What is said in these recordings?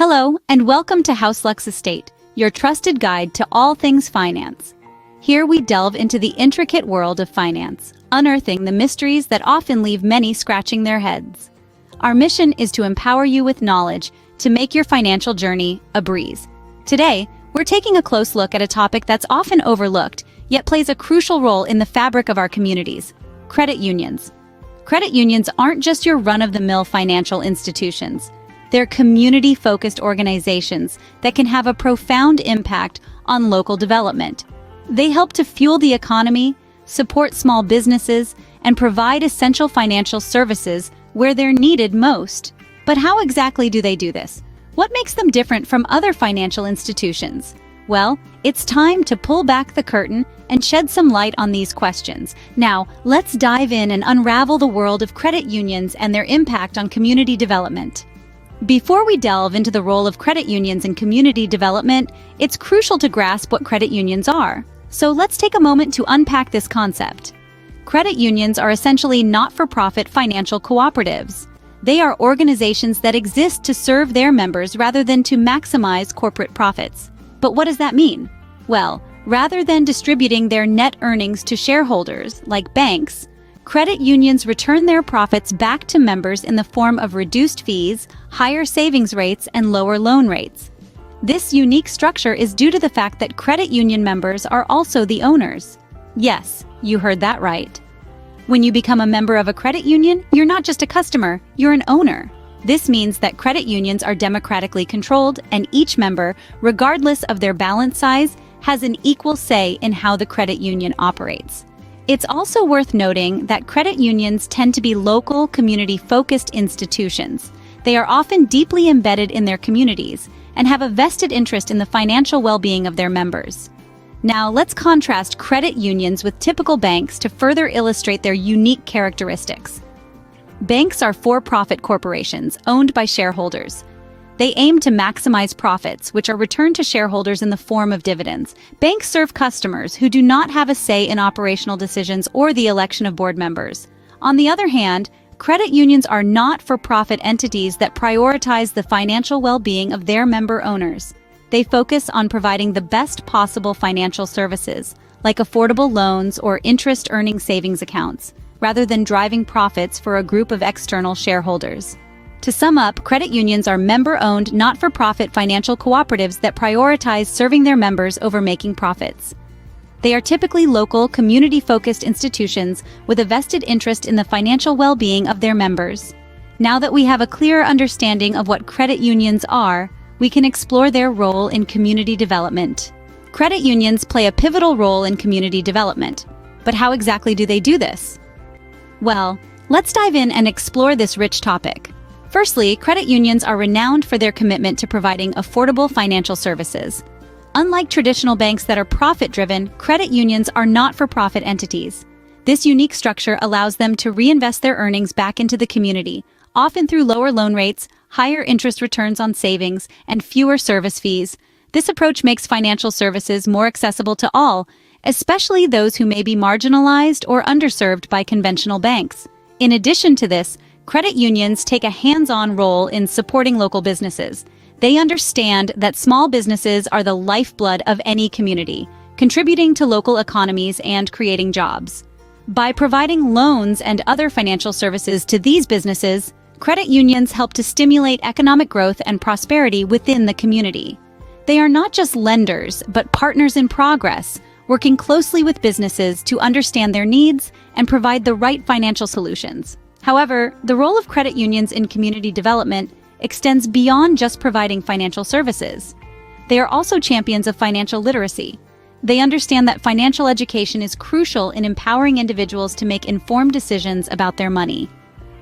Hello, and welcome to HouseLux Estate, your trusted guide to all things finance. Here we delve into the intricate world of finance, unearthing the mysteries that often leave many scratching their heads. Our mission is to empower you with knowledge to make your financial journey a breeze. Today, we're taking a close look at a topic that's often overlooked, yet plays a crucial role in the fabric of our communities: credit unions. Credit unions aren't just your run-of-the-mill financial institutions. They're community-focused organizations that can have a profound impact on local development. They help to fuel the economy, support small businesses, and provide essential financial services where they're needed most. But how exactly do they do this? What makes them different from other financial institutions? Well, it's time to pull back the curtain and shed some light on these questions. Now, let's dive in and unravel the world of credit unions and their impact on community development. Before we delve into the role of credit unions in community development, it's crucial to grasp what credit unions are. So let's take a moment to unpack this concept. Credit unions are essentially not-for-profit financial cooperatives. They are organizations that exist to serve their members rather than to maximize corporate profits. But what does that mean? Well, rather than distributing their net earnings to shareholders, like banks, credit unions return their profits back to members in the form of reduced fees, higher savings rates, and lower loan rates. This unique structure is due to the fact that credit union members are also the owners. Yes, you heard that right. When you become a member of a credit union, you're not just a customer, you're an owner. This means that credit unions are democratically controlled, and each member, regardless of their balance size, has an equal say in how the credit union operates. It's also worth noting that credit unions tend to be local, community-focused institutions. They are often deeply embedded in their communities and have a vested interest in the financial well-being of their members. Now, let's contrast credit unions with typical banks to further illustrate their unique characteristics. Banks are for-profit corporations owned by shareholders. They aim to maximize profits, which are returned to shareholders in the form of dividends. Banks serve customers who do not have a say in operational decisions or the election of board members. On the other hand, credit unions are not-for-profit entities that prioritize the financial well-being of their member owners. They focus on providing the best possible financial services, like affordable loans or interest-earning savings accounts, rather than driving profits for a group of external shareholders. To sum up, credit unions are member-owned, not-for-profit financial cooperatives that prioritize serving their members over making profits. They are typically local, community-focused institutions with a vested interest in the financial well-being of their members. Now that we have a clearer understanding of what credit unions are, we can explore their role in community development. Credit unions play a pivotal role in community development. But how exactly do they do this? Well, let's dive in and explore this rich topic. Firstly, credit unions are renowned for their commitment to providing affordable financial services. Unlike traditional banks that are profit-driven, credit unions are not-for-profit entities. This unique structure allows them to reinvest their earnings back into the community, often through lower loan rates, higher interest returns on savings, and fewer service fees. This approach makes financial services more accessible to all, especially those who may be marginalized or underserved by conventional banks. In addition to this, credit unions take a hands-on role in supporting local businesses. They understand that small businesses are the lifeblood of any community, contributing to local economies and creating jobs. By providing loans and other financial services to these businesses, credit unions help to stimulate economic growth and prosperity within the community. They are not just lenders, but partners in progress, working closely with businesses to understand their needs and provide the right financial solutions. However, the role of credit unions in community development extends beyond just providing financial services. They are also champions of financial literacy. They understand that financial education is crucial in empowering individuals to make informed decisions about their money.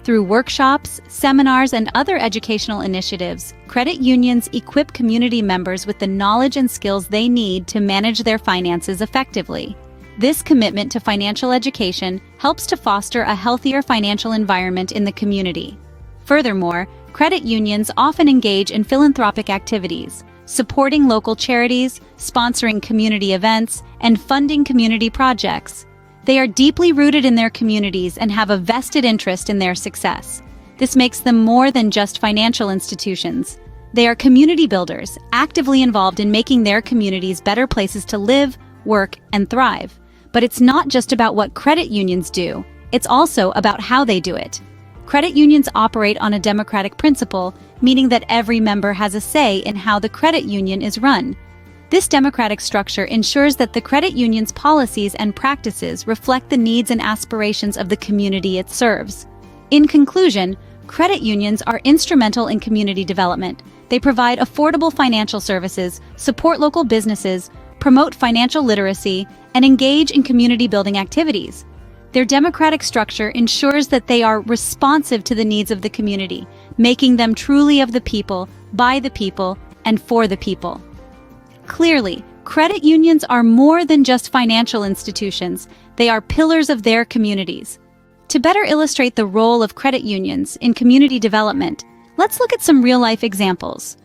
Through workshops, seminars, and other educational initiatives, credit unions equip community members with the knowledge and skills they need to manage their finances effectively. This commitment to financial education helps to foster a healthier financial environment in the community. Furthermore, credit unions often engage in philanthropic activities, supporting local charities, sponsoring community events, and funding community projects. They are deeply rooted in their communities and have a vested interest in their success. This makes them more than just financial institutions. They are community builders, actively involved in making their communities better places to live, work, and thrive. But it's not just about what credit unions do, it's also about how they do it. Credit unions operate on a democratic principle, meaning that every member has a say in how the credit union is run. This democratic structure ensures that the credit union's policies and practices reflect the needs and aspirations of the community it serves. In conclusion, credit unions are instrumental in community development. They provide affordable financial services, support local businesses, promote financial literacy, and engage in community-building activities. Their democratic structure ensures that they are responsive to the needs of the community, making them truly of the people, by the people, and for the people. Clearly, credit unions are more than just financial institutions. They are pillars of their communities. To better illustrate the role of credit unions in community development, let's look at some real-life examples.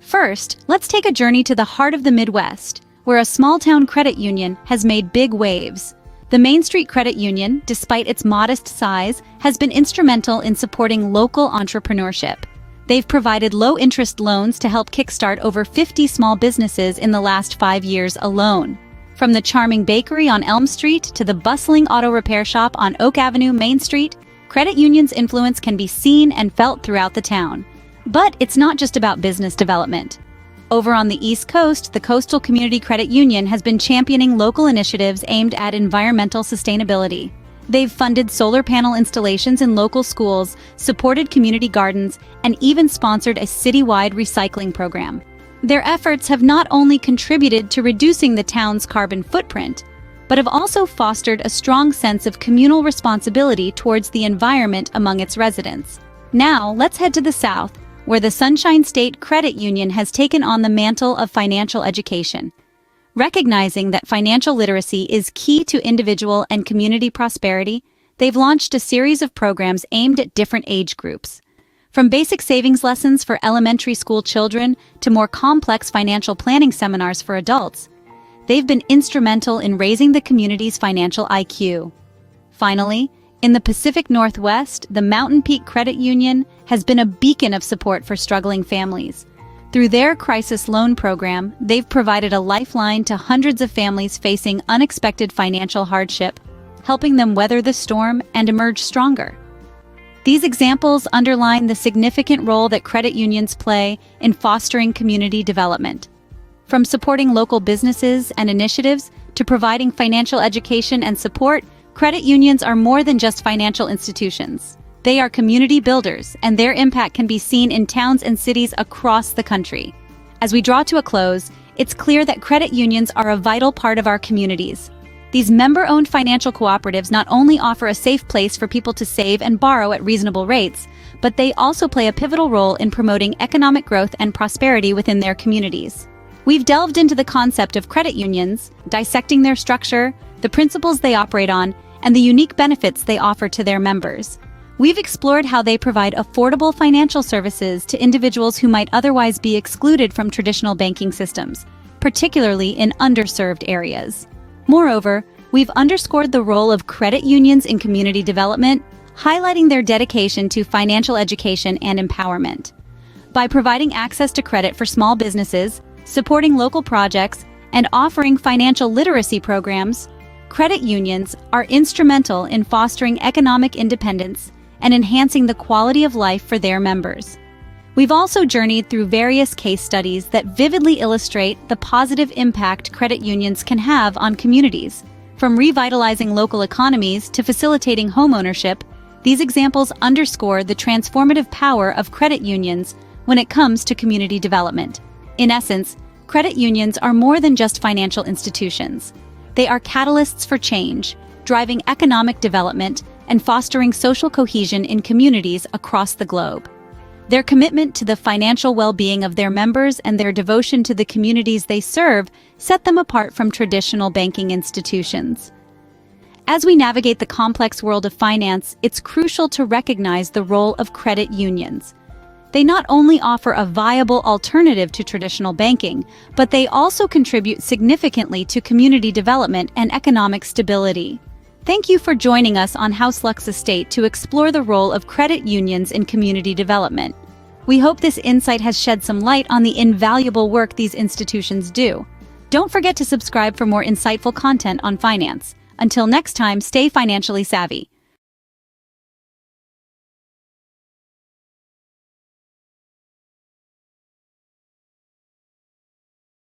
First, let's take a journey to the heart of the Midwest, where a small-town credit union has made big waves. The Main Street Credit Union, despite its modest size, has been instrumental in supporting local entrepreneurship. They've provided low-interest loans to help kickstart over 50 small businesses in the last 5 years alone. From the charming bakery on Elm Street to the bustling auto repair shop on Oak Avenue, Main Street, credit unions' influence can be seen and felt throughout the town. But it's not just about business development. Over on the East Coast, the Coastal Community Credit Union has been championing local initiatives aimed at environmental sustainability. They've funded solar panel installations in local schools, supported community gardens, and even sponsored a citywide recycling program. Their efforts have not only contributed to reducing the town's carbon footprint, but have also fostered a strong sense of communal responsibility towards the environment among its residents. Now, let's head to the South, where the Sunshine State Credit Union has taken on the mantle of financial education. Recognizing that financial literacy is key to individual and community prosperity, they've launched a series of programs aimed at different age groups. From basic savings lessons for elementary school children to more complex financial planning seminars for adults, they've been instrumental in raising the community's financial IQ. Finally, in the Pacific Northwest, the Mountain Peak Credit Union has been a beacon of support for struggling families. Through their crisis loan program, they've provided a lifeline to hundreds of families facing unexpected financial hardship, helping them weather the storm and emerge stronger. These examples underline the significant role that credit unions play in fostering community development. From supporting local businesses and initiatives to providing financial education and support, credit unions are more than just financial institutions. They are community builders, and their impact can be seen in towns and cities across the country. As we draw to a close, it's clear that credit unions are a vital part of our communities. These member-owned financial cooperatives not only offer a safe place for people to save and borrow at reasonable rates, but they also play a pivotal role in promoting economic growth and prosperity within their communities. We've delved into the concept of credit unions, dissecting their structure, the principles they operate on, and the unique benefits they offer to their members. We've explored how they provide affordable financial services to individuals who might otherwise be excluded from traditional banking systems, particularly in underserved areas. Moreover, we've underscored the role of credit unions in community development, highlighting their dedication to financial education and empowerment. By providing access to credit for small businesses, supporting local projects, and offering financial literacy programs, credit unions are instrumental in fostering economic independence and enhancing the quality of life for their members. We've also journeyed through various case studies that vividly illustrate the positive impact credit unions can have on communities. From revitalizing local economies to facilitating homeownership, these examples underscore the transformative power of credit unions when it comes to community development. In essence, credit unions are more than just financial institutions. They are catalysts for change, driving economic development and fostering social cohesion in communities across the globe. Their commitment to the financial well-being of their members and their devotion to the communities they serve set them apart from traditional banking institutions. As we navigate the complex world of finance, it's crucial to recognize the role of credit unions. They not only offer a viable alternative to traditional banking, but they also contribute significantly to community development and economic stability. Thank you for joining us on House Lux Estate to explore the role of credit unions in community development. We hope this insight has shed some light on the invaluable work these institutions do. Don't forget to subscribe for more insightful content on finance. Until next time, stay financially savvy.